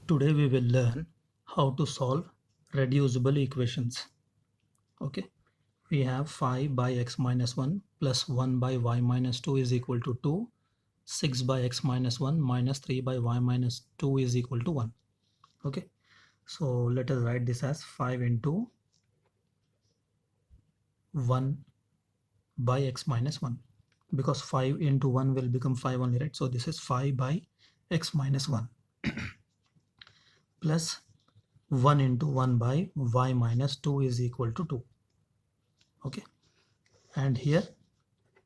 Today we will learn how to solve reducible equations. Okay, we have 5 by x minus 1 plus 1 by y minus 2 is equal to 2. 6 by x minus 1 minus 3 by y minus 2 is equal to 1. Okay, so let us write this as 5 into 1 by x minus 1, because 5 into 1 will become 5 only, right? So this is 5 by x minus 1 plus 1 into 1 by y minus 2 is equal to 2. Okay, and here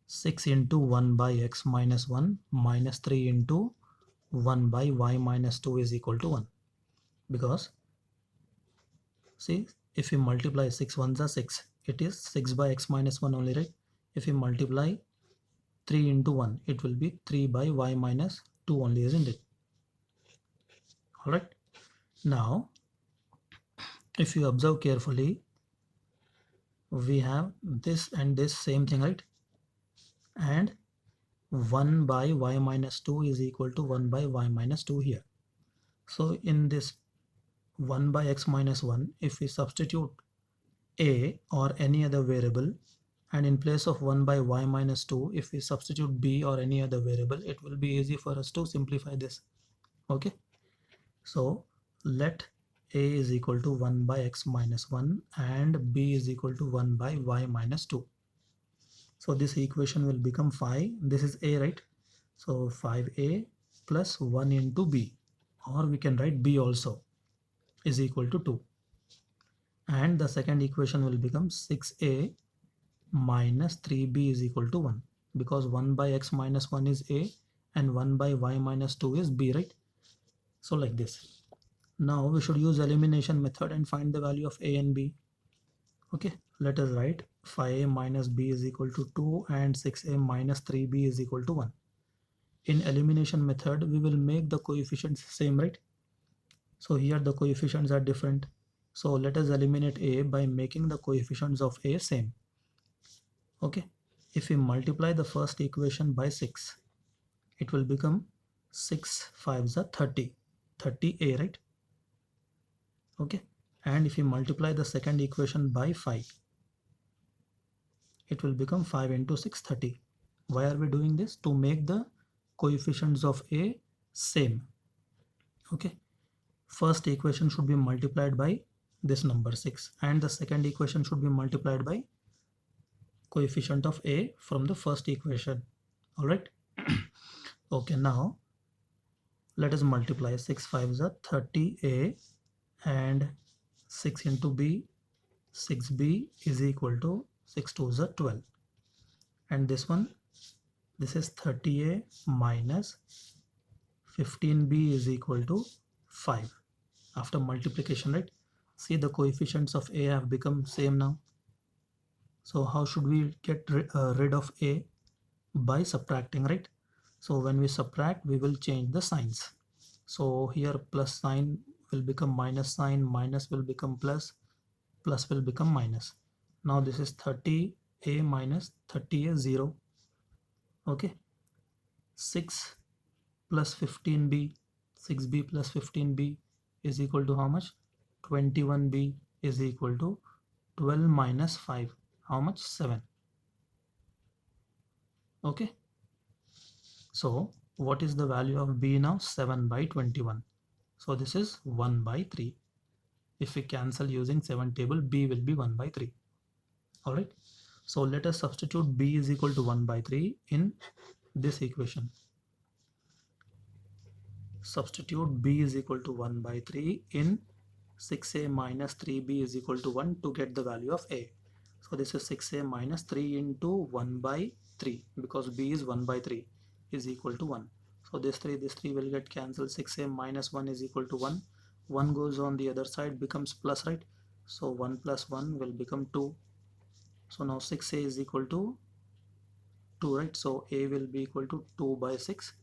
6 into 1 by x minus 1 minus 3 into 1 by y minus 2 is equal to 1, because see, if we multiply 6 ones are 6, it is 6 by x minus 1 only, right? If we multiply 3 into 1, it will be 3 by y minus 2 only, isn't it? Alright, now if you observe carefully, we have this and this same thing, right? And 1 by y minus 2 is equal to 1 by y minus 2 here. So in this 1 by x minus 1, if we substitute a or any other variable, and in place of 1 by y minus 2, if we substitute b or any other variable, it will be easy for us to simplify this. Okay, so let a is equal to 1 by x minus 1 and b is equal to 1 by y minus 2. So this equation will become 5. This is a, right? So 5a plus 1 into b, or we can write b also, is equal to 2. And the second equation will become 6a minus 3b is equal to 1, because 1 by x minus 1 is a and 1 by y minus 2 is b, right? So like this. Now we should use elimination method and find the value of a and b. Okay, let us write 5a minus b is equal to 2 and 6a minus 3b is equal to 1. In elimination method, we will make the coefficients same, right? So here the coefficients are different. So let us eliminate a by making the coefficients of a same. Okay, if we multiply the first equation by 6, it will become 6 5s are 30, 30a, right? Okay, and if we multiply the second equation by 5, it will become 5 into 6 30. Why are we doing this? To make the coefficients of a same. Okay, first equation should be multiplied by this number 6, and the second equation should be multiplied by coefficient of a from the first equation. All right. Okay, now let us multiply 6 5s are 30a and 6 into b, 6b is equal to 6 2s are 12, and this one, this is 30a minus 15b is equal to 5 after multiplication, right? See, the coefficients of a have become same now. So how should we get rid of a? By subtracting, right? So when we subtract, we will change the signs. So here plus sign will become minus sign, minus will become plus, plus will become minus. Now this is 30a minus 30a 0. Okay, 6 plus 15b, 6b plus 15b is equal to how much? 21b is equal to 12 minus 5. How much? 7. Okay, so what is the value of b now? 7 by 21. So this is 1 by 3. If we cancel using 7 table, b will be 1 by 3. Alright, so let us substitute b is equal to 1 by 3 in this equation. Substitute b is equal to 1 by 3 in 6a minus 3b is equal to 1 to get the value of a. So this is 6a minus 3 into 1 by 3, because b is 1 by 3 is equal to 1. So this 3 will get cancelled. 6a minus 1 is equal to 1. 1 goes on the other side, becomes plus, right? So 1 plus 1 will become 2. So now 6a is equal to 2, right? So a will be equal to 2 by 6.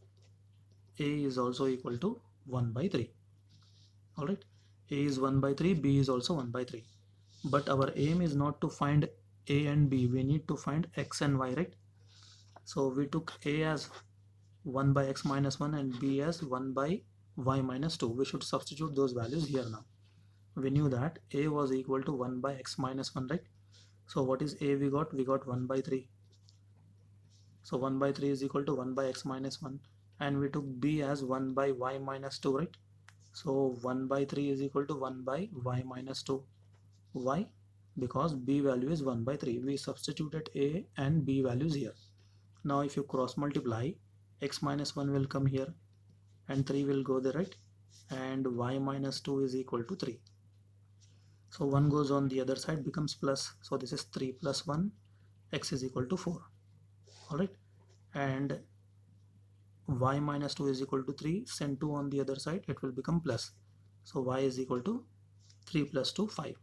A is also equal to 1 by 3. Alright, a is 1 by 3, b is also 1 by 3. But our aim is not to find a and b, we need to find x and y, right? So we took a as 1 by x minus 1 and b as 1 by y minus 2. We should substitute those values here now. We knew that a was equal to 1 by x minus 1, right? So what is a we got? We got 1 by 3. So 1 by 3 is equal to 1 by x minus 1, and we took b as 1 by y minus 2, right? So 1 by 3 is equal to 1 by y minus 2. Why? Because b value is 1 by 3. We substituted a and b values here. Now if you cross multiply, x minus 1 will come here and 3 will go there, right? And y minus 2 is equal to 3. So 1 goes on the other side, becomes plus. So this is 3 plus 1, x is equal to 4. Alright, and y minus 2 is equal to 3. Send 2 on the other side, it will become plus. So y is equal to 3 plus 2, 5.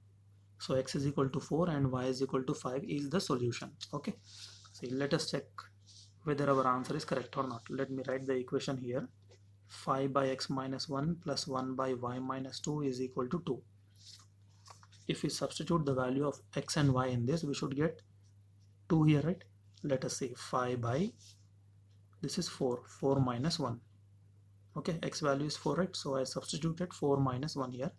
So x is equal to 4 and y is equal to 5 is the solution. Okay, see, let us check whether our answer is correct or not. Let me write the equation here. 5 by x minus 1 plus 1 by y minus 2 is equal to 2. If we substitute the value of x and y in this, we should get 2 here, right? Let us see, 5 by, this is 4 minus 1. Okay, x value is 4, right? So I substituted 4 minus 1 here,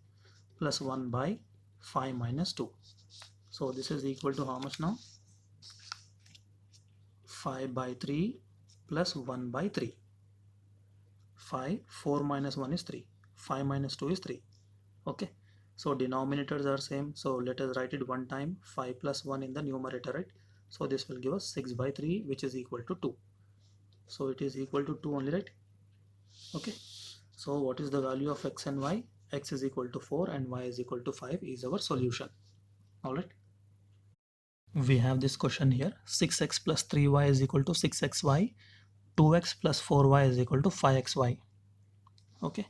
plus 1 by 5 minus 2. So this is equal to how much now? 5 by 3 plus 1 by 3. 4 minus 1 is 3. 5 minus 2 is 3. Okay, so denominators are same. So let us write it one time. 5 plus 1 in the numerator, right? So this will give us 6 by 3, which is equal to 2. So it is equal to 2 only, right? Okay, so what is the value of x and y? X is equal to 4 and y is equal to 5 is our solution. Alright, we have this question here. 6x plus 3y is equal to 6xy. 2x plus 4y is equal to 5xy. Okay,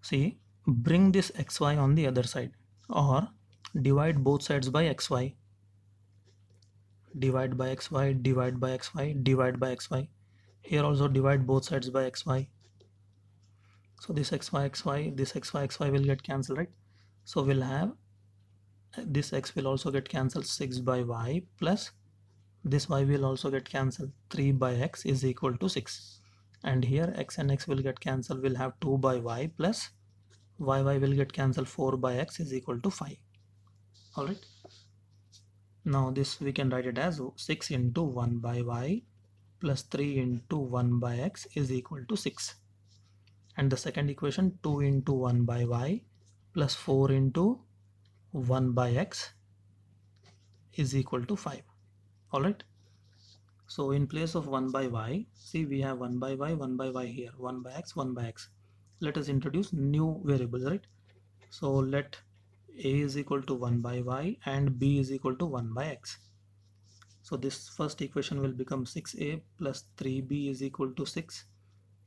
see, bring this xy on the other side, or divide both sides by xy. Divide by xy, divide by xy, divide by xy. Here also divide both sides by xy. So this xy, this xy will get cancelled, right? So we'll have this x will also get cancelled, 6 by y, plus this y will also get cancelled, 3 by x is equal to 6. And here x and x will get cancelled, we'll have 2 by y plus y will get cancelled, 4 by x is equal to 5. Alright, now this we can write it as 6 into 1 by y plus 3 into 1 by x is equal to 6. And the second equation, 2 into 1 by y plus 4 into 1 by x is equal to 5. Alright, so in place of 1 by y, see, we have 1 by y, 1 by y here, 1 by x, 1 by x. Let us introduce new variables, right? So let a is equal to 1 by y and b is equal to 1 by x. So this first equation will become 6a plus 3b is equal to 6,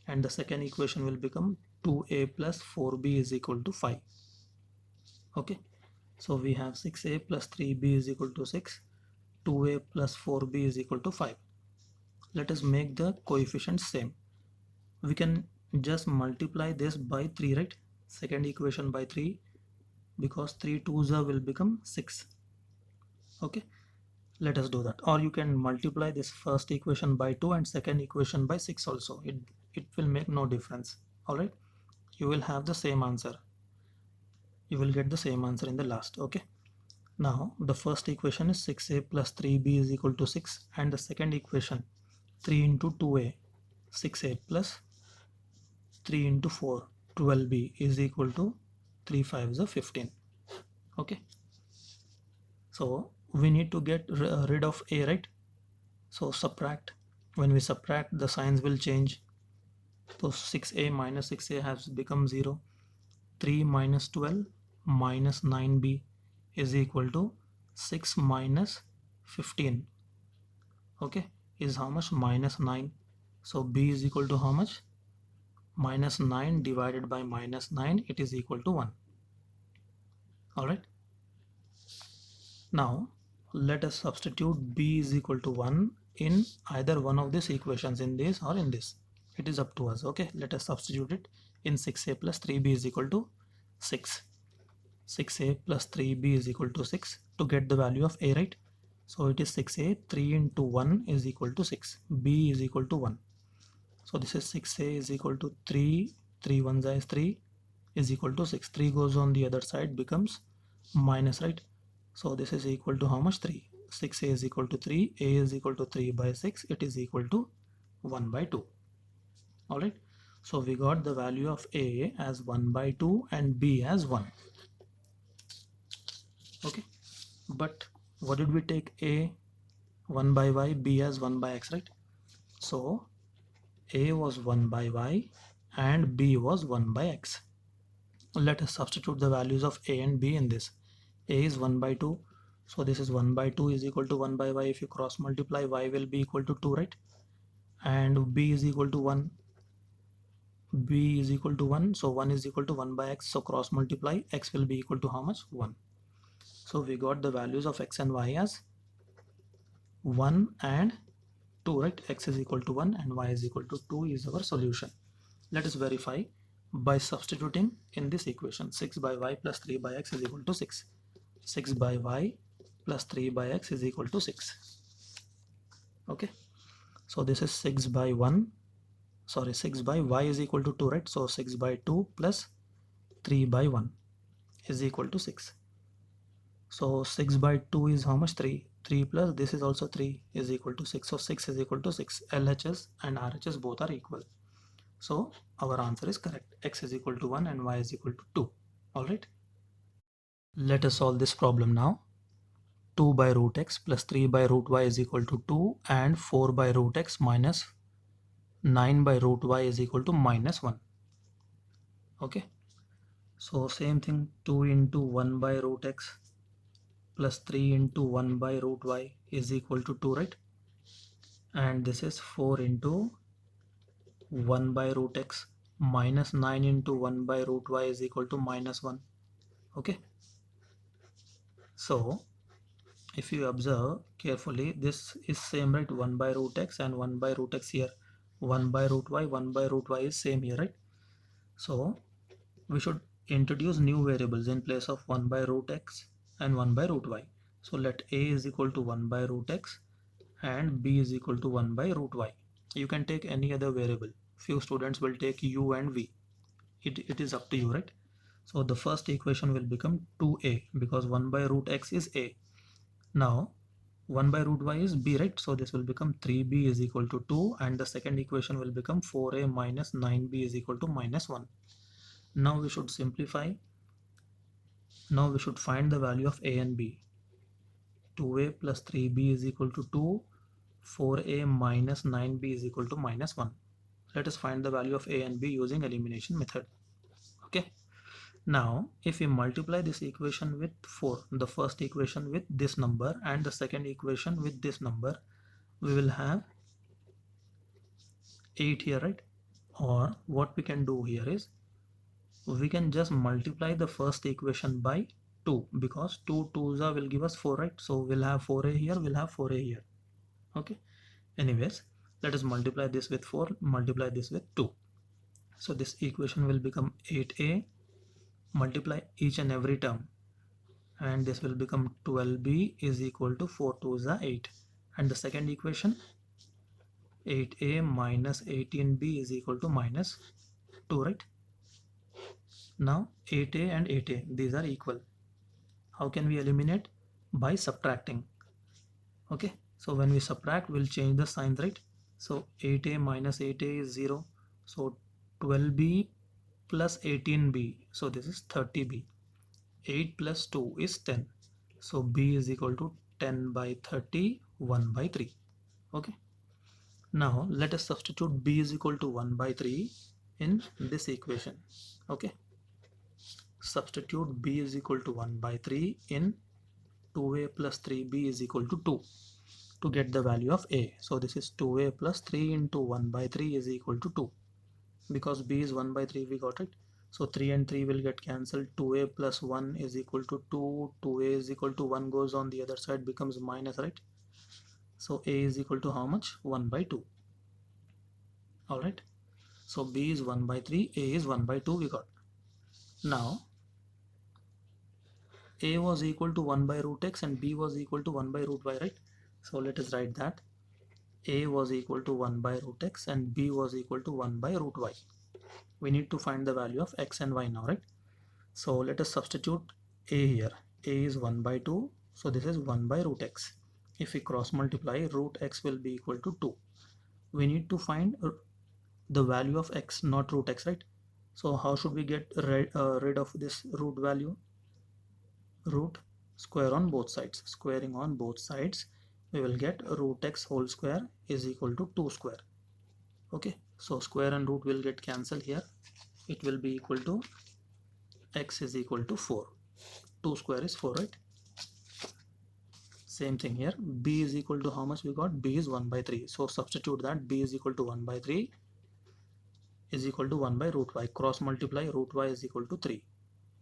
and the second equation will become 2a plus 4b is equal to 5. Okay, so we have 6a plus 3b is equal to 6, 2a plus 4b is equal to 5. Let us make the coefficients same. We can just multiply this by 3, right? Second equation by 3, because 3 2s will become 6. Okay, let us do that. Or you can multiply this first equation by 2 and second equation by 6 also. It will make no difference. Alright, you will have the same answer. You will get the same answer in the last. Okay, now the first equation is 6a plus 3b is equal to 6, and the second equation 3 into 2a, 6a plus 3 into 4, 12b is equal to 3 5s are 15. Okay, so we need to get rid of a, right? So subtract. When we subtract, the signs will change. So 6a minus 6a has become 0. 3 minus 12 minus 9b is equal to 6 minus 15. Okay, is how much? Minus 9. So b is equal to how much? Minus 9 divided by minus 9, it is equal to 1. Alright, now let us substitute b is equal to 1 in either one of these equations, in this or in this. It is up to us. Okay, let us substitute it in 6a plus 3b is equal to 6. 6a plus 3b is equal to 6 to get the value of a, right? So it is 6a, 3 into 1 is equal to 6, b is equal to 1. So this is 6a is equal to 3, 3 ones is 3 is equal to 6. 3 goes on the other side, becomes minus, right? So this is equal to how much? 3. 6a is equal to 3, a is equal to 3 by 6, it is equal to 1 by 2. Alright, so we got the value of a as 1 by 2 and b as 1. Okay, but what did we take? A 1 by y, b as 1 by x, right? So a was 1 by y and b was 1 by x. Let us substitute the values of a and b in this. A is 1 by 2, so this is 1 by 2 is equal to 1 by y. If you cross multiply, y will be equal to 2, right? And b is equal to 1, b is equal to 1, so 1 is equal to 1 by x, so cross multiply, x will be equal to how much? 1. So we got the values of x and y as 1 and 2, right? X is equal to 1 and y is equal to 2 is our solution. Let us verify by substituting in this equation. 6 by y plus 3 by x is equal to 6. 6 by y plus 3 by x is equal to 6. Okay, so this is 6 by 6 by y is equal to 2, right? So 6 by 2 plus 3 by 1 is equal to 6. So 6 by 2 is how much? 3. 3 plus this is also 3 is equal to 6. So 6 is equal to 6. LHS and RHS both are equal. So our answer is correct. X is equal to 1 and y is equal to 2. Alright. Let us solve this problem now. 2 by root x plus 3 by root y is equal to 2 and 4 by root x minus 9 by root y is equal to minus 1. Okay. So same thing, 2 into 1 by root x plus 3 into 1 by root y is equal to 2, right? And this is 4 into 1 by root x minus 9 into 1 by root y is equal to minus 1. Okay, so if you observe carefully, this is same, right? 1 by root x and 1 by root x here. 1 by root y is same here, right? So we should introduce new variables in place of 1 by root x and 1 by root y. So let a is equal to 1 by root x and b is equal to 1 by root y. You can take any other variable. Few students will take u and v. It is up to you, right? So the first equation will become 2a because 1 by root x is a. Now 1 by root y is b, right? So this will become 3b is equal to 2 and the second equation will become 4a minus 9b is equal to minus 1. Now we should simplify. Now we should find the value of a and b. 2a plus 3b is equal to 2. 4a minus 9b is equal to minus 1. Let us find the value of a and b using elimination method. Okay. Now if we multiply this equation with 4, the first equation with this number and the second equation with this number, we will have 8 here, right? Or what we can do here is we can just multiply the first equation by 2 because 2 2s will give us 4, right? So we'll have 4a here, we'll have 4a here. Okay, anyways, let us multiply this with 4, multiply this with 2. So this equation will become 8a, multiply each and every term, and this will become 12b is equal to 4 2s are 8. And the second equation, 8a minus 18b is equal to minus 2, right? Now 8a and 8a, these are equal. How can we eliminate? By subtracting. Okay, so when we subtract, we'll change the signs, right? So 8a minus 8a is 0. So 12b plus 18b, so this is 30b. 8 plus 2 is 10. So b is equal to 10 by 30, 1 by 3. Okay. Now let us substitute b is equal to 1 by 3 in this equation. Okay. Substitute b is equal to 1 by 3 in 2a plus 3b is equal to 2 to get the value of a. So this is 2a plus 3 into 1 by 3 is equal to 2. Because b is 1 by 3, we got it. So 3 and 3 will get cancelled. 2a plus 1 is equal to 2. 2a is equal to 1 goes on the other side, becomes minus, right? So a is equal to how much? 1 by 2. Alright. So b is 1 by 3, a is 1 by 2 we got. Now a was equal to 1 by root x and b was equal to 1 by root y, right? So let us write that a was equal to 1 by root x and b was equal to 1 by root y. We need to find the value of x and y now, right? So let us substitute a here. A is 1 by 2, so this is 1 by root x. If we cross multiply, root x will be equal to 2. We need to find the value of x, not root x, right? So how should we get rid of this root value? Root, square on both sides. Squaring on both sides, we will get root x whole square is equal to 2 square. Okay, so square and root will get cancelled here. It will be equal to x is equal to 4. 2 square is 4, right? Same thing here. B is equal to how much we got? B is 1 by 3. So substitute that. B is equal to 1 by 3 is equal to 1 by root y. Cross multiply, root y is equal to 3.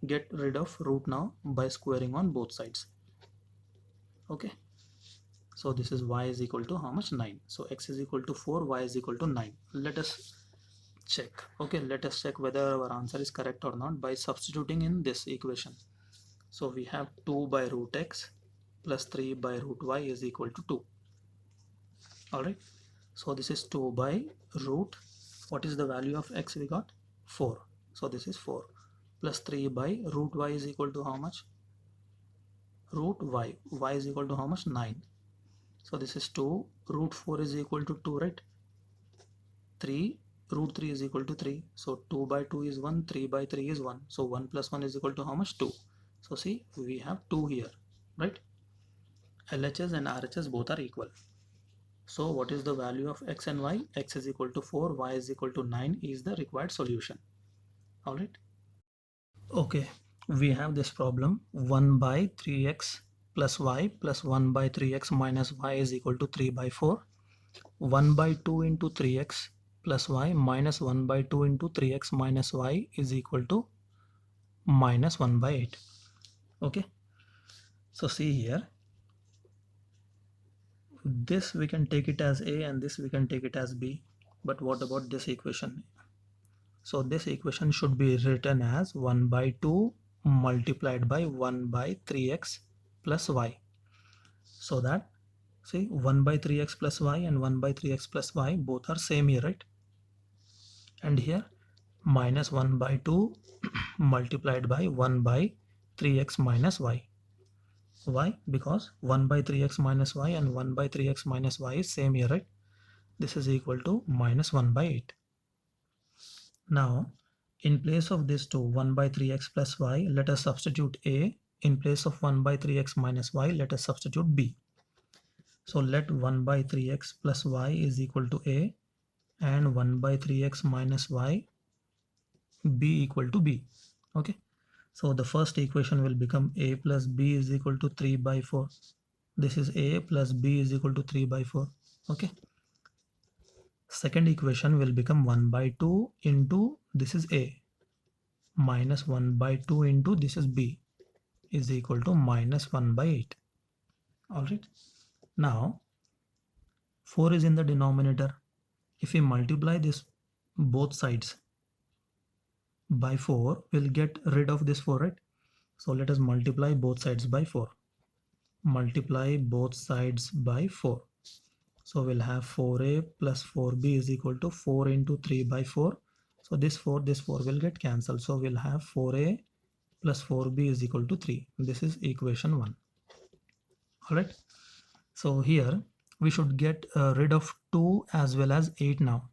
Get rid of root now by squaring on both sides. Okay. So this is y is equal to how much? 9. So x is equal to 4, y is equal to 9. Let us check. Okay, let us check whether our answer is correct or not by substituting in this equation. So we have 2 by root x plus 3 by root y is equal to 2. Alright, so this is 2 by root, what is the value of x we got? 4. So this is 4 plus 3 by root y is equal to how much? Root y. Y is equal to how much? 9. So this is 2. Root 4 is equal to 2, right? 3. Root 3 is equal to 3. So 2 by 2 is 1. 3 by 3 is 1. So 1 plus 1 is equal to how much? 2. So see, we have 2 here, right? LHS and RHS both are equal. So what is the value of x and y? X is equal to 4, y is equal to 9 is the required solution. Alright. Okay, we have this problem 1 by 3x plus y plus 1 by 3x minus y is equal to 3 by 4. 1 by 2 into 3x plus y minus 1 by 2 into 3x minus y is equal to minus 1 by 8. Okay, so see here, this we can take it as a and this we can take it as b, but what about this equation? So this equation should be written as 1 by 2 multiplied by 1 by 3x plus y. So that, see, 1 by 3x plus y and 1 by 3x plus y both are same here, right? And here minus 1 by 2 multiplied by 1 by 3x minus y. Why? Because 1 by 3x minus y and 1 by 3x minus y is same here, right? This is equal to minus 1 by 8. Now, in place of this 2, 1 by 3x plus y, let us substitute a. In place of 1 by 3x minus y, let us substitute b. So let 1 by 3x plus y is equal to a and 1 by 3x minus y b equal to b. Okay. So the first equation will become a plus b is equal to 3 by 4. This is a plus b is equal to 3 by 4. Okay. Second equation will become 1 by 2 into this is a minus 1 by 2 into this is b is equal to minus 1 by 8. Alright. Now 4 is in the denominator. If we multiply this both sides by 4, we'll get rid of this 4, right? So let us multiply both sides by 4. Multiply both sides by 4. So we'll have 4a plus 4b is equal to 4 into 3 by 4. So this 4 will get cancelled. So we'll have 4a plus 4b is equal to 3. This is equation 1. Alright. So here we should get rid of 2 as well as 8 now.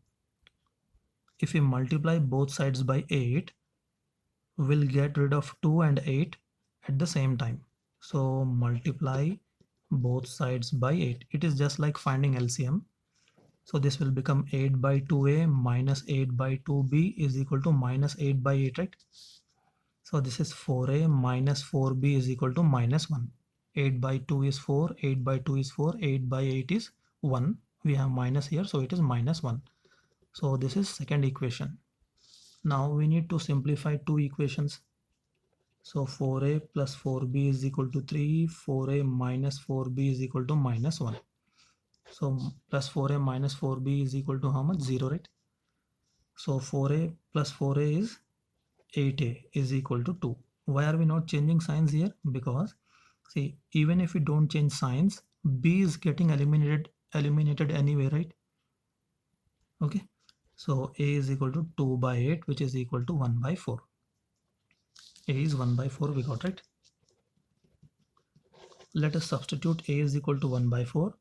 If we multiply both sides by 8, we'll get rid of 2 and 8 at the same time. So multiply both sides by 8. It is just like finding LCM. So this will become 8 by 2a minus 8 by 2b is equal to minus 8 by 8, right? So this is 4a minus 4b is equal to minus 1. 8 by 2 is 4, 8 by 2 is 4, 8 by 8 is 1. We have minus here, so it is minus 1. So this is second equation. Now we need to simplify two equations. So 4a plus 4b is equal to 3, 4a minus 4b is equal to minus 1. So plus 4a minus 4b is equal to how much? 0, right? So 4a plus 4a is 8a is equal to 2. Why are we not changing signs here? Because see, even if we don't change signs, b is getting eliminated anyway, right? Okay. So A is equal to 2 by 8, which is equal to 1 by 4. A is 1 by 4, we got it. Let us substitute A is equal to 1 by 4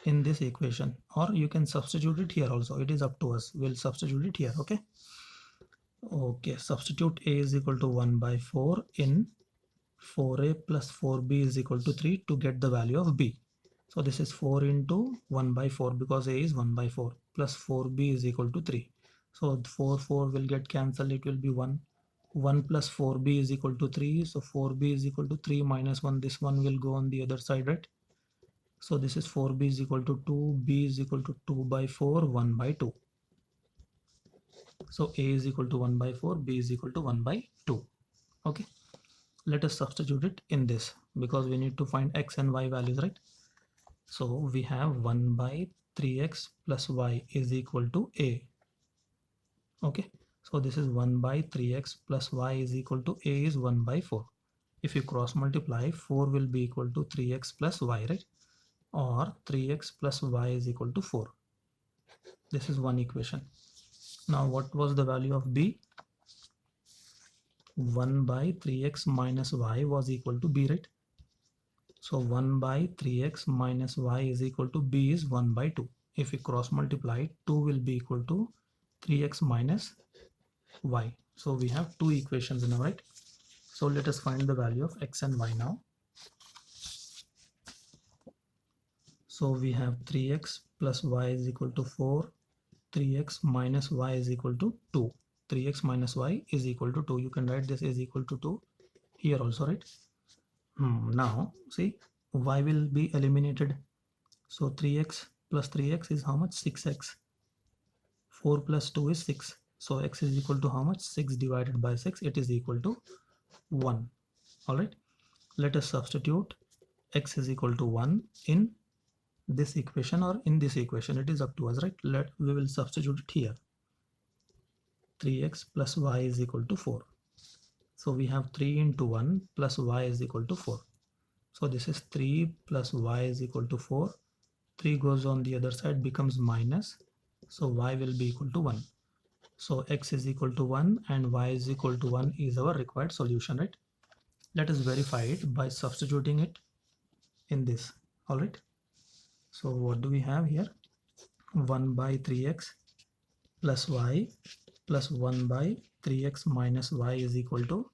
in this equation, or you can substitute it here also. It is up to us. We'll substitute it here. Okay, substitute A is equal to 1 by 4 in 4A plus 4B is equal to 3 to get the value of B. So this is 4 into 1 by 4 because A is 1 by 4 plus 4B is equal to 3. So 4 will get cancelled. It will be 1. 1 plus 4B is equal to 3. So 4B is equal to 3 minus 1. This one will go on the other side, right? So this is 4B is equal to 2. B is equal to 2 by 4, 1 by 2. So A is equal to 1 by 4, B is equal to 1 by 2. Okay. Let us substitute it in this because we need to find x and y values, right? So we have 1 by 3x plus y is equal to A. Okay. So this is 1 by 3x plus y is equal to A is 1 by 4. If you cross multiply, 4 will be equal to 3x plus y, right? Or 3x plus y is equal to 4. This is one equation. Now what was the value of B? 1 by 3x minus y was equal to B, right? So 1 by 3x minus y is equal to B is 1 by 2. If we cross multiply, 2 will be equal to 3x minus y. So we have two equations now, right? So let us find the value of x and y now. So we have 3x plus y is equal to 4. 3x minus y is equal to 2. 3x minus y is equal to 2. You can write this is equal to 2 here also, right? Now see, y will be eliminated. So 3x plus 3x is how much? 6x. 4 plus 2 is 6. So x is equal to how much? 6 divided by 6. It is equal to 1. Alright. Let us substitute x is equal to 1 in this equation or in this equation. It is up to us, right? We will substitute it here. 3x plus y is equal to 4. So we have 3 into 1 plus y is equal to 4. So this is 3 plus y is equal to 4. 3 goes on the other side, becomes minus. So y will be equal to 1. So x is equal to 1 and y is equal to 1 is our required solution, right? Let us verify it by substituting it in this. Alright. So what do we have here? 1 by 3x plus y plus 1 by 3x minus y is equal to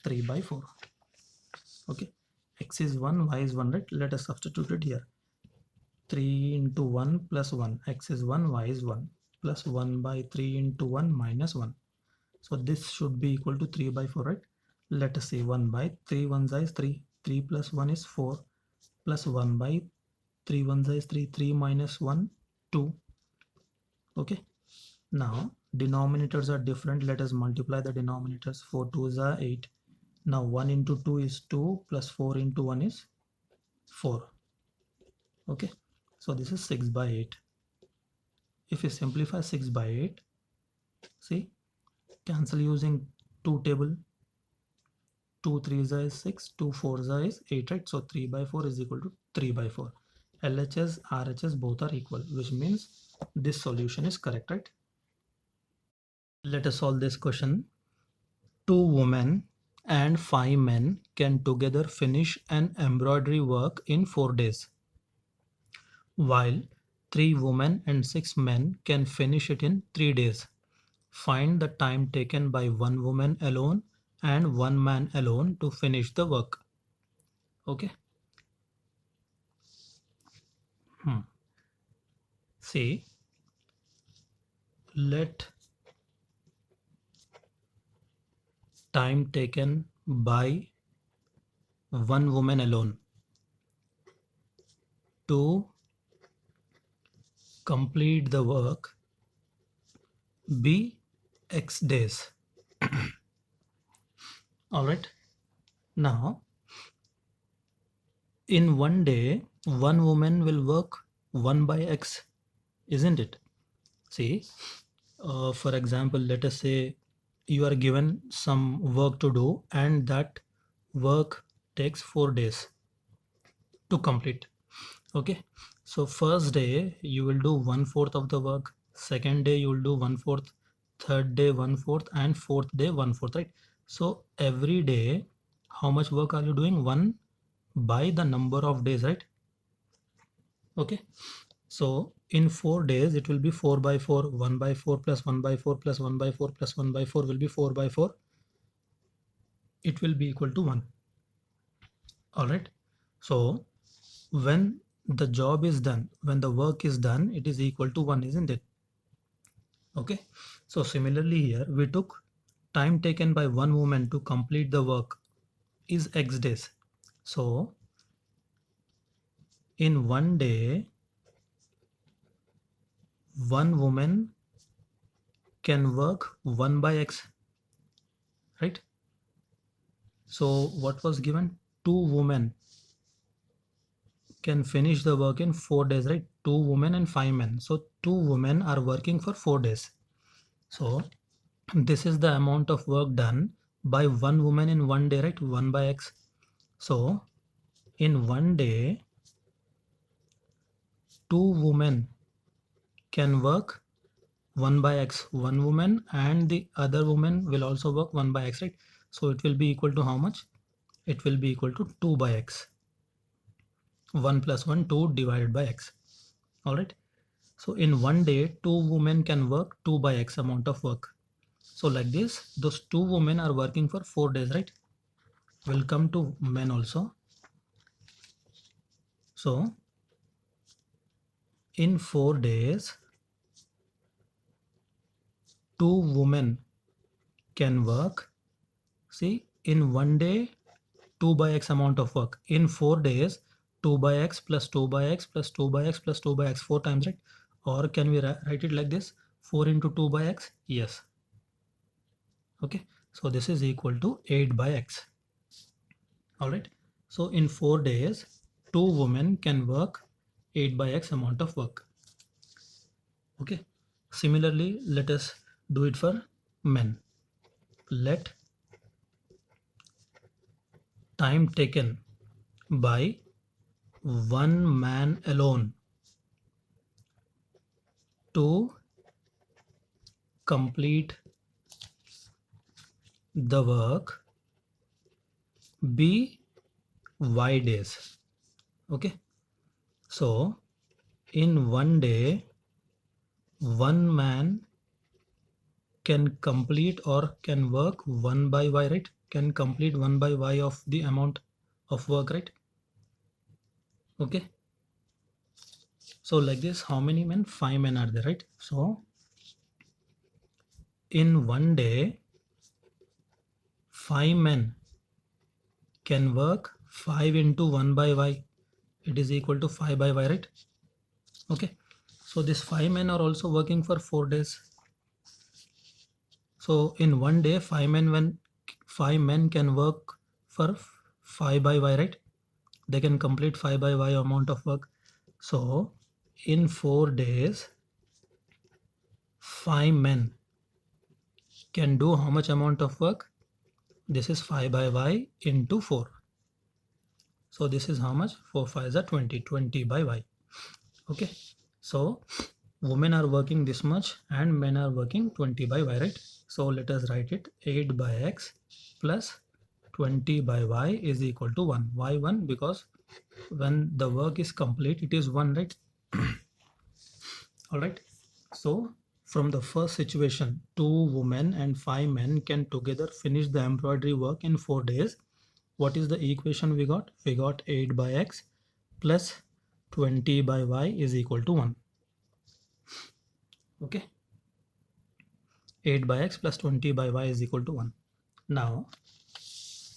3 by 4. Okay. X is 1, y is 1, right? Let us substitute it here. 3 into 1 plus 1. X is 1, y is 1. Plus 1 by 3 into 1 minus 1. So this should be equal to 3 by 4, right? Let us see. 1 by 3 1 is 3. 3 plus 1 is 4. Plus 1 by 3 1 is 3. 3 minus 1, 2. Okay. Now denominators are different. Let us multiply the denominators. 4 2s are 8. Now 1 into 2 is 2 plus 4 into 1 is 4. Okay. So this is 6 by 8. If you simplify 6 by 8, see, cancel using 2 table. 2 3s is 6, 2 4s is 8, right? So 3 by 4 is equal to 3 by 4. LHS, RHS both are equal, which means this solution is correct, right? Let us solve this question. 2 women and 5 men can together finish an embroidery work in 4 days, while 3 women and 6 men can finish it in 3 days. Find the time taken by 1 woman alone and 1 man alone to finish the work. Okay. See, let time taken by 1 woman alone to complete the work be X days. Alright. Now, in 1 day, 1 woman will work 1 by X, isn't it? See, for example, let us say you are given some work to do and that work takes 4 days to complete. Okay. So first day you will do 1/4 of the work. second day you will do 1/4, third day 1/4, and fourth day 1/4, right? So every day, how much work are you doing? 1 by the number of days, right? Okay. So in 4 days, it will be 4 by 4, 1 by 4 plus 1 by 4 plus 1 by 4 plus 1 by 4 will be 4 by 4. It will be equal to 1. All right. So when the job is done, when the work is done, it is equal to 1, isn't it? Okay. So similarly here, we took time taken by one woman to complete the work is X days. So in one day, one woman can work 1 by X, right? So what was given? 2 women can finish the work in 4 days, right? 2 women and 5 men. So 2 women are working for 4 days. So this is the amount of work done by one woman in one day, right? 1 by X. So in one day, 2 women can work 1 by X. One woman and the other woman will also work 1 by X, right? So it will be equal to how much? It will be equal to 2 by X. 1 plus 1, 2 divided by X. All right. So in one day, 2 women can work 2 by X amount of work. So like this, those 2 women are working for 4 days, right? We'll come to men also. So in 4 days, 2 women can work. See, in one day, 2 by X amount of work. In 4 days, 2 by X plus 2 by X plus 2 by X plus 2 by X, 4 times, right? Or can we write it like this? 4 into 2 by X? Yes. Okay. So this is equal to 8 by X. All right. So in 4 days, 2 women can work 8 by X amount of work. Okay. Similarly, let us do it for men. Let time taken by one man alone to complete the work be Y days. Okay. So in one day, one man can complete or can work 1 by Y, right? Can complete 1 by Y of the amount of work, right? Okay. So like this, how many men? 5 men are there, right? So in one day, 5 men can work 5 into 1 by Y. It is equal to 5 by Y, right? Okay. So these 5 men are also working for 4 days. So in one day, 5 men can work for 5 by Y, right? They can complete 5 by Y amount of work. So in 4 days, 5 men can do how much amount of work? This is 5 by Y into 4. So this is how much? 4 5s are 20. 20 by Y. Okay. So women are working this much and men are working 20 by Y, right? So let us write it. 8 by X plus 20 by Y is equal to 1. Why 1? Because when the work is complete, it is 1, right? All right. So from the first situation, 2 women and 5 men can together finish the embroidery work in 4 days. What is the equation we got? We got 8 by X plus 20 by Y is equal to 1. Okay. 8 by X plus 20 by Y is equal to 1. Now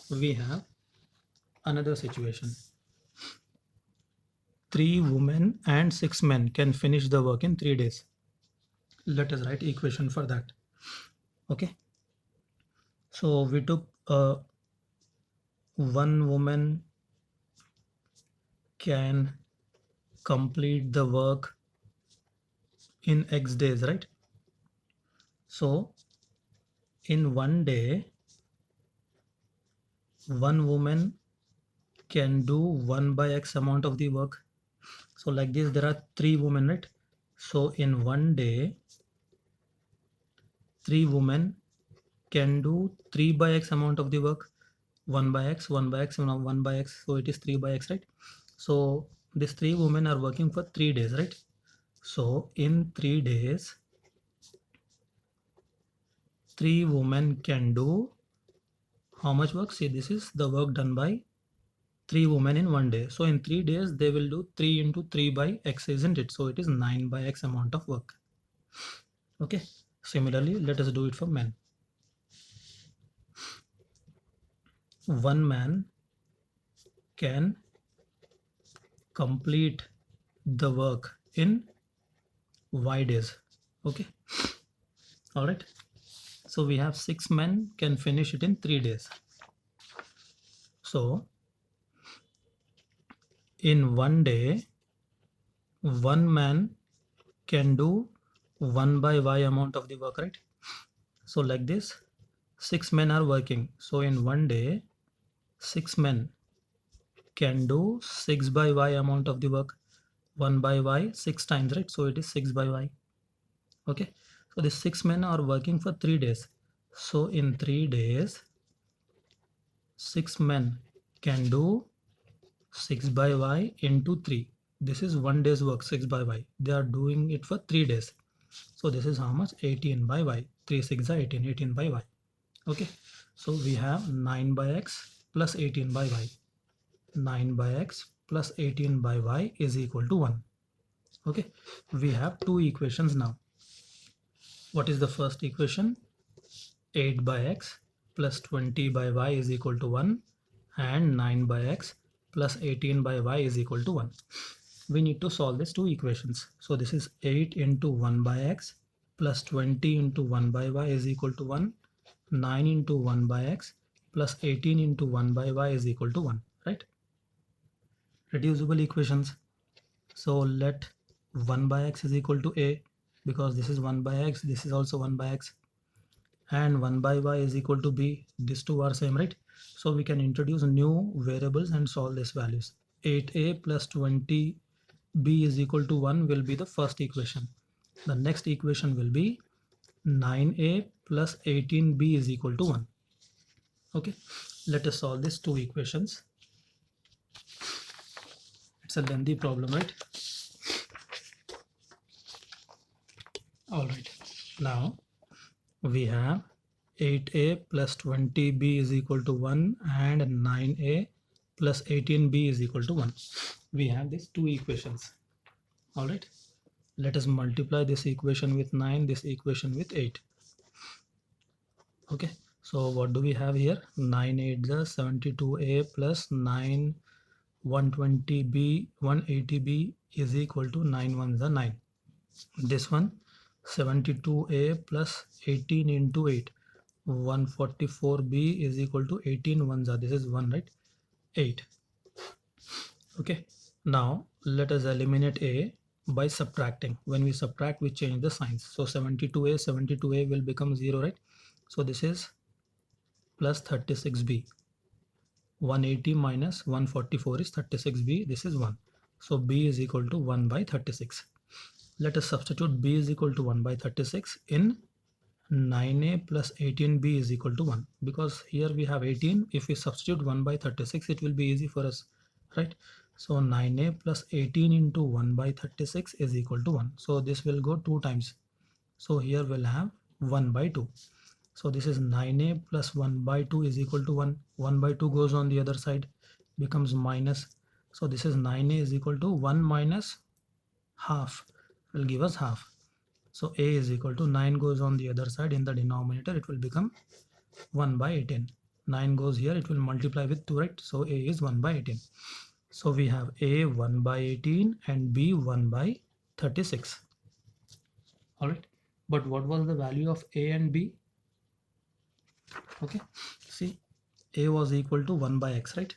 we have another situation. 3 women and 6 men can finish the work in 3 days. Let us write equation for that. Okay. So we took one woman can complete the work in X days, right? So in one day, one woman can do 1 by X amount of the work. So like this, there are 3 women, right? So in one day, 3 women can do 3 by x amount of the work. 1 by x, 1 by x, 1 by x. So it is 3 by x, right? So these 3 women are working for 3 days, right? So in 3 days, 3 women can do how much work? See, this is the work done by 3 women in one day. So in 3 days, they will do 3 into 3 by x, isn't it? So it is 9 by x amount of work. Okay. Similarly, let us do it for men. One man can complete the work in y days. Okay. All right. So we have 6 men can finish it in 3 days. So in one day, one man can do 1 by y amount of the work, right? So like this, 6 men are working. So in one day, 6 men can do 6 by y amount of the work. 1 by y 6 times, right? So it is 6 by y. Okay. So the 6 men are working for 3 days. So in 3 days, 6 men can do 6 by y into 3. This is 1 day's work, 6 by y. They are doing it for 3 days. So this is how much? 18 by y. 3 6 are 18, 18 by y. Okay. So we have 9 by x plus 18 by y. 9 by x plus 18 by y is equal to 1. Okay. We have two equations now. What is the first equation? 8 by x plus 20 by y is equal to 1, and 9 by x plus 18 by y is equal to 1. We need to solve these two equations. So this is 8 into 1 by x plus 20 into 1 by y is equal to 1. 9 into 1 by x plus 18 into 1 by y is equal to 1, right? Reducible equations. So let 1 by x is equal to a, because this is 1 by x, this is also 1 by x, and 1 by y is equal to b. These two are same, right? So we can introduce new variables and solve these values. 8a plus 20b is equal to 1 will be the first equation. The next equation will be 9a plus 18b is equal to 1. Okay, let us solve these two equations. It's a lengthy problem, right? All right, now we have 8a plus 20b is equal to 1 and 9a plus 18b is equal to 1. We have these two equations. All right, let us multiply this equation with 9, this equation with 8. Okay, so what do we have here? 9 8 is 72a plus 9 120b 180b is equal to 9 1 is 9. This one 72a plus 18 into 8, 144b is equal to 18 ones are, this is 1, right? 8. Okay, now let us eliminate a by subtracting. When we subtract, we change the signs. So 72a will become 0, right? So this is plus 36b. 180 minus 144 is 36b. This is 1. So b is equal to 1 by 36. Let us substitute b is equal to 1 by 36 in 9a plus 18b is equal to 1, because here we have 18. If we substitute 1 by 36, it will be easy for us, right? So 9a plus 18 into 1 by 36 is equal to 1. So this will go 2 times. So here we'll have 1 by 2. So this is 9a plus 1 by 2 is equal to 1. 1 by 2 goes on the other side, becomes minus. So this is 9a is equal to 1 minus half, will give us half. So a is equal to 9 goes on the other side, in the denominator it will become 1 by 18. 9 goes here, it will multiply with 2, right? So a is 1 by 18. So we have a 1 by 18 and b 1 by 36. All right, but what was the value of a and b? Okay, see, a was equal to 1 by x, right?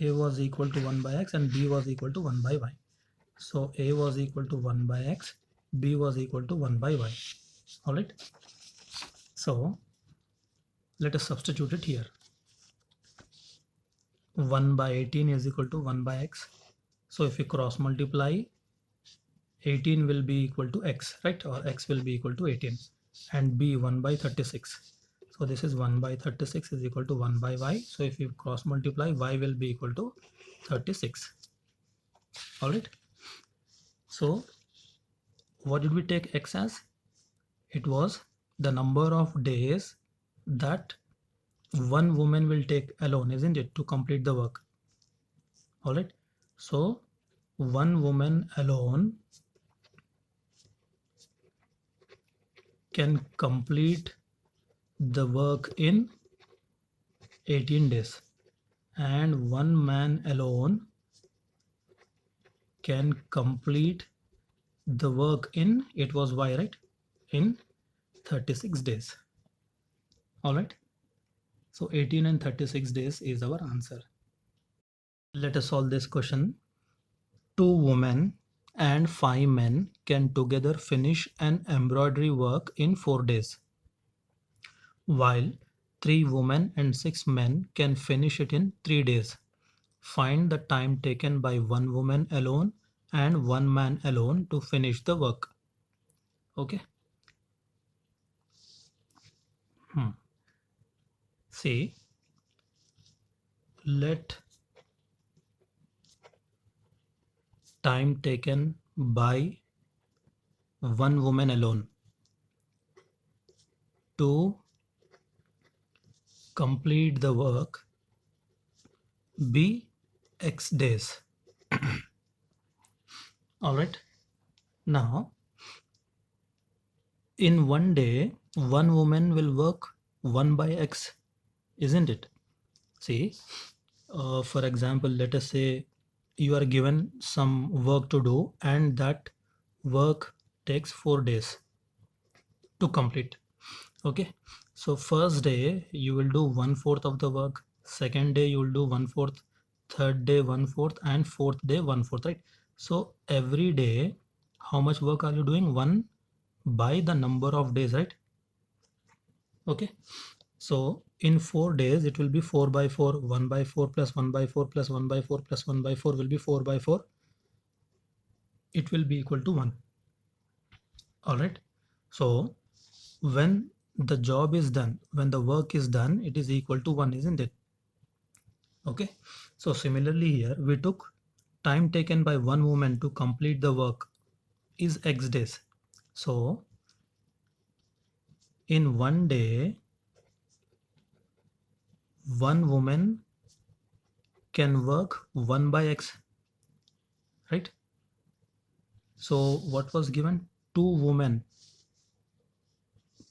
A was equal to 1 by x and b was equal to 1 by y. So a was equal to 1 by x, b was equal to 1 by y. All right, so let us substitute it here. 1 by 18 is equal to 1 by x. So if we cross multiply 18 will be equal to x, right? Or x will be equal to 18, and b 1 by 36. So this is 1 by 36 is equal to 1 by y. So if you cross multiply, y will be equal to 36. All right. So what did we take x as? It was the number of days that one woman will take alone, isn't it, to complete the work. All right. So one woman alone can complete the work in 18 days, and one man alone can complete the work in, it was y, right, in 36 days. All right. So 18 and 36 days is our answer. Let us solve this question. 2 women and 5 men can together finish an embroidery work in 4 days, while 3 women and 6 men can finish it in 3 days. Find the time taken by 1 woman alone and 1 man alone to finish the work. Okay. See, let time taken by 1 woman alone to complete the work be x days. All right. Now, in one day, one woman will work 1 by x, isn't it? See, for example, let us say you are given some work to do, and that work takes 4 days to complete. Okay. So first day you will do 1/4 of the work, second day you will do 1/4, third day 1/4, and fourth day 1/4, right? So every day how much work are you doing? 1 by the number of days, right? Okay. So in 4 days it will be 4 by 4, 1 by 4 plus 1 by 4 plus 1 by 4 plus 1 by 4 will be 4 by 4. It will be equal to 1. All right. So when the job is done, when the work is done, it is equal to 1, isn't it? Okay. So similarly here we took time taken by one woman to complete the work is x days. So in one day one woman can work 1 by x, right? So what was given? 2 women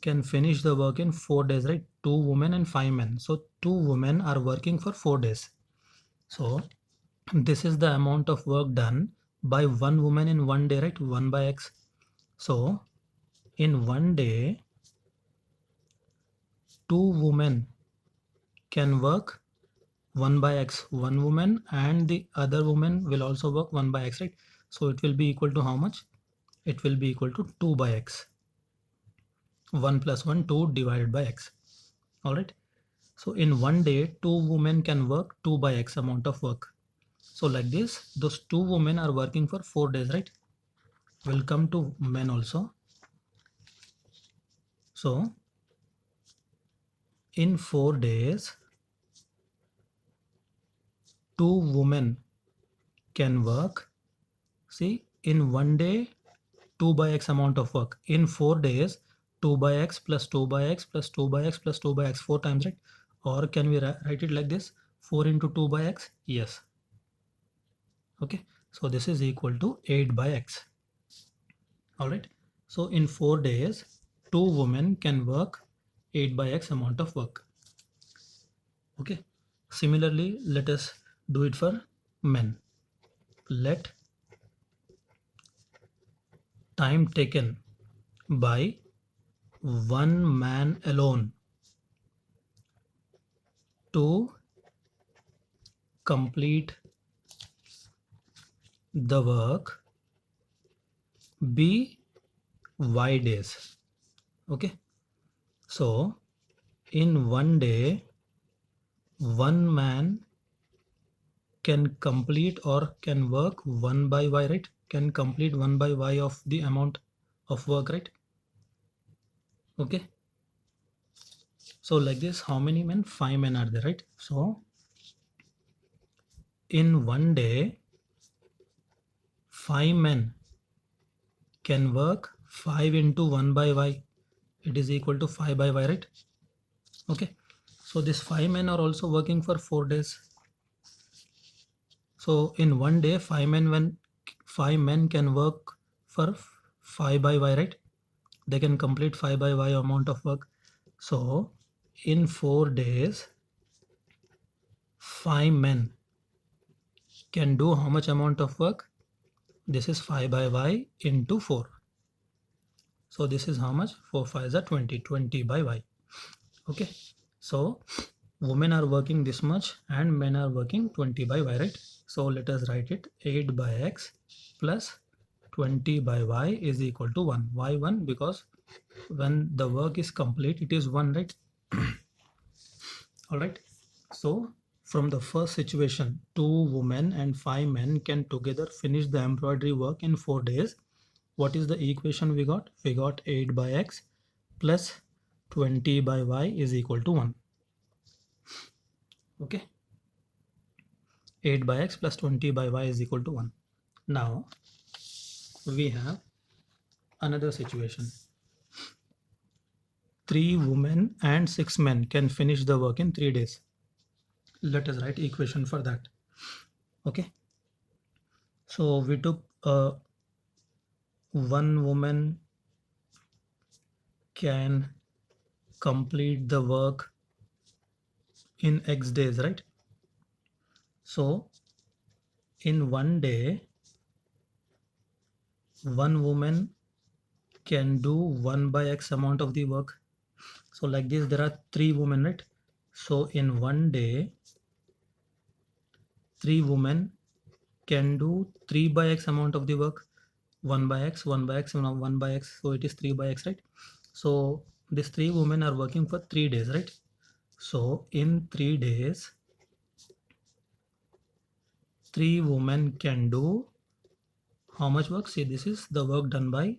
can finish the work in 4 days, right? 2 women and 5 men. So 2 women are working for 4 days. So this is the amount of work done by one woman in one day, right? 1 by x. So in one day 2 women can work 1 by x, one woman, and the other woman will also work 1 by x, right? So it will be equal to how much? It will be equal to 2 by x. 1 plus 1, 2 divided by x. All right. So in one day 2 women can work 2 by x amount of work. So like this, those 2 women are working for 4 days, right? We'll come to men also. So in 4 days 2 women can work, see, in one day 2 by x amount of work. In 4 days 2 by x plus 2 by x plus 2 by x plus 2 by x, 4 times, right? Or can we write it like this, 4 into 2 by x? Yes. Okay. So this is equal to 8 by x. All right. So in 4 days 2 women can work 8 by x amount of work. Okay. Similarly, let us do it for men. Let time taken by one man alone to complete the work be y days. Okay. So in one day one man can complete or can work 1 by y, right? Can complete 1 by y of the amount of work, right? Okay. So like this, how many men? 5 men are there, right? So in one day, 5 men can work 5 into 1 by y. It is equal to 5 by y, right? Okay. So these 5 men are also working for 4 days. So in one day, 5 men can work for 5 by y, right? They can complete 5 by y amount of work. So in 4 days, 5 men can do how much amount of work? This is 5 by y into 4. So this is how much? 4 5s are 20. 20 by y. Okay. So women are working this much and men are working 20 by y, right? So let us write it. 8 by x plus 20 by y is equal to 1. Why 1? Because when the work is complete, it is 1, right? All right. So from the first situation, 2 women and 5 men can together finish the embroidery work in 4 days. What is the equation we got? We got 8 by x plus 20 by y is equal to 1. Okay. 8 by x plus 20 by y is equal to 1. Now we have another situation. 3 women and 6 men can finish the work in 3 days. Let us write equation for that. Okay. So we took 1 woman can complete the work in x days, right? So in one day, 1 woman can do 1 by x amount of the work. So like this, there are 3 women, right? So in one day, 3 women can do 3 by x amount of the work. 1 by x, 1 by x, 1 by x. So it is 3 by x, right? So these 3 women are working for 3 days, right? So in 3 days, 3 women can do how much work? See, this is the work done by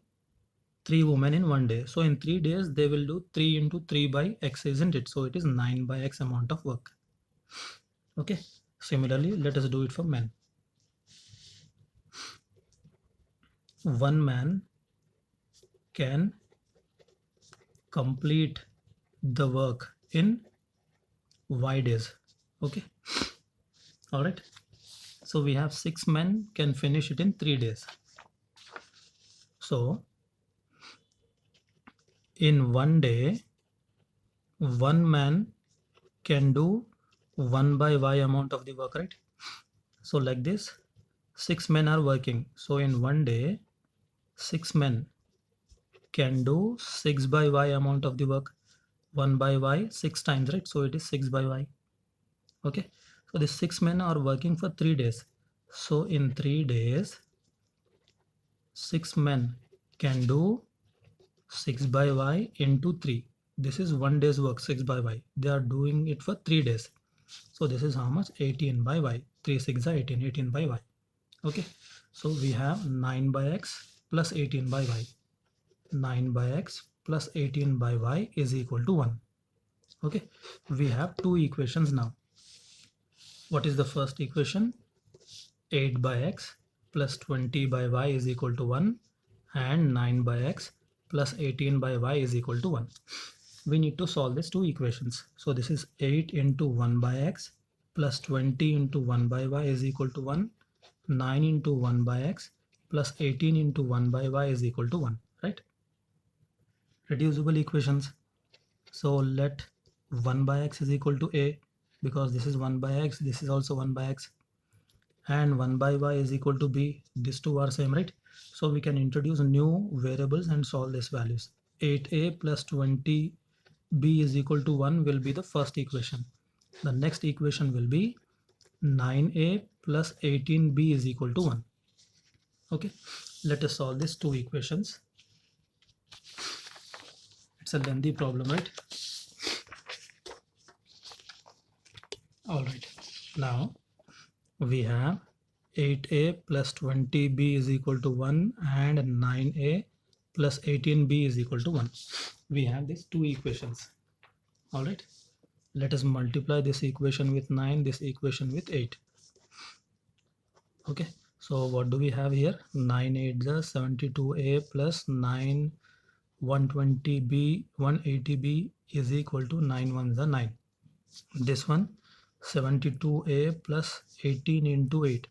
3 women in one day. So in 3 days, they will do 3 into 3 by x, isn't it? So it is 9 by x amount of work. Okay. Similarly, let us do it for men. 1 man can complete the work in y days. Okay. All right. So we have 6 men can finish it in 3 days. So in one day, 1 man can do 1 by y amount of the work, right? So like this, 6 men are working. So in one day, 6 men can do 6 by y amount of the work. 1 by y 6 times, right? So it is 6 by y. Okay. So the 6 men are working for 3 days. So in 3 days, 6 men can do 6 by y into 3. This is 1 day's work, 6 by y. They are doing it for 3 days. So this is how much? 18 by y. 3 6 are 18, 18 by y. Okay. So we have 9 by x plus 18 by y. 9 by x plus 18 by y is equal to 1. Okay. We have 2 equations now. What is the first equation? 8 by x plus 20 by y is equal to 1 and 9 by x plus 18 by y is equal to 1. We need to solve these 2 equations. So this is 8 into 1 by x plus 20 into 1 by y is equal to 1. 9 into 1 by x plus 18 into 1 by y is equal to 1, right? Reducible equations. So let 1 by x is equal to a, because this is 1 by x, this is also 1 by x, and 1 by y is equal to b. These two are same, right? So we can introduce new variables and solve these values. 8a plus 20b is equal to 1 will be the first equation. The next equation will be 9a plus 18b is equal to 1. Okay, let us solve these 2 equations. It's a lengthy problem, right? All right. Now we have 8a plus 20b is equal to 1 and 9a plus 18b is equal to 1. We have these two equations. All right, let us multiply this equation with 9, this equation with 8. Okay, so what do we have here? 9 8 is 72a plus 9 120b 180b is equal to 9 1 is 9. This one 72a plus 18 into 8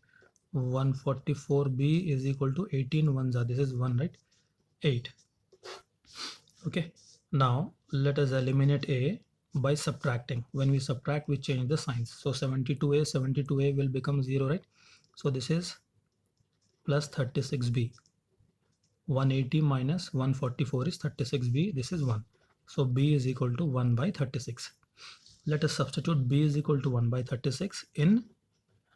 144b is equal to 18 ones are, this is 1, right? 8. Okay, now let us eliminate a by subtracting. When we subtract, we change the signs. So 72a will become 0, right? So this is plus 36b. 180 minus 144 is 36b, this is 1. So b is equal to 1 by 36. Let us substitute b is equal to 1 by 36 in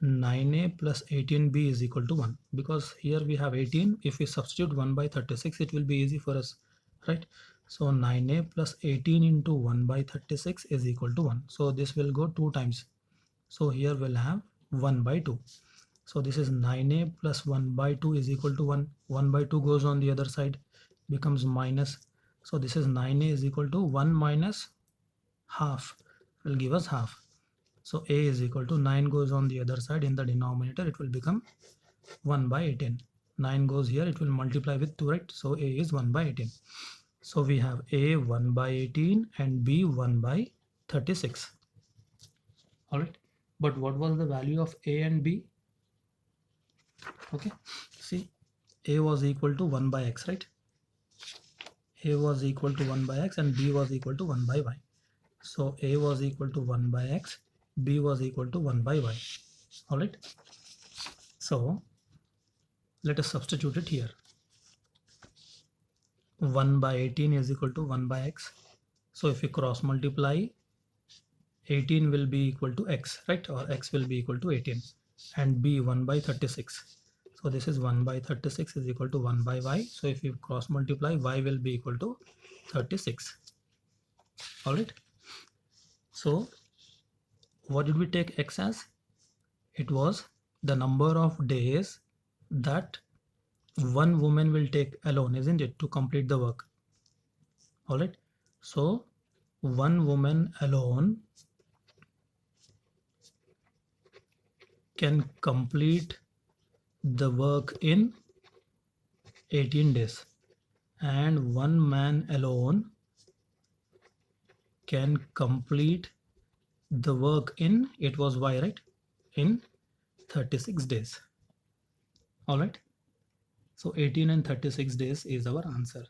9a plus 18b is equal to 1, because here we have 18. If we substitute 1 by 36, it will be easy for us, right? So 9a plus 18 into 1 by 36 is equal to 1. So this will go 2 times. So here we'll have 1 by 2. So this is 9a plus 1 by 2 is equal to 1. 1 by 2 goes on the other side, becomes minus. So this is 9a is equal to 1 minus half, will give us half. So a is equal to 9 goes on the other side, in the denominator it will become 1 by 18. 9 goes here, it will multiply with 2, right? So a is 1 by 18. So we have a 1 by 18 and b 1 by 36. All right, but what was the value of a and b? Okay, see, a was equal to 1 by x, right? A was equal to 1 by x and b was equal to 1 by y. So a was equal to 1 by x, b was equal to 1 by y. All right, so let us substitute it here. 1 by 18 is equal to 1 by x. So if we cross multiply, 18 will be equal to x, right? Or x will be equal to 18, and b 1 by 36. So this is 1 by 36 is equal to 1 by y. So if you cross multiply, y will be equal to 36. All right, so what did we take x as? It was the number of days that one woman will take alone, isn't it, to complete the work. All right, so one woman alone can complete the work in 18 days, and one man alone can complete the work in, it was y, right, in 36 days. All right, so 18 and 36 days is our answer.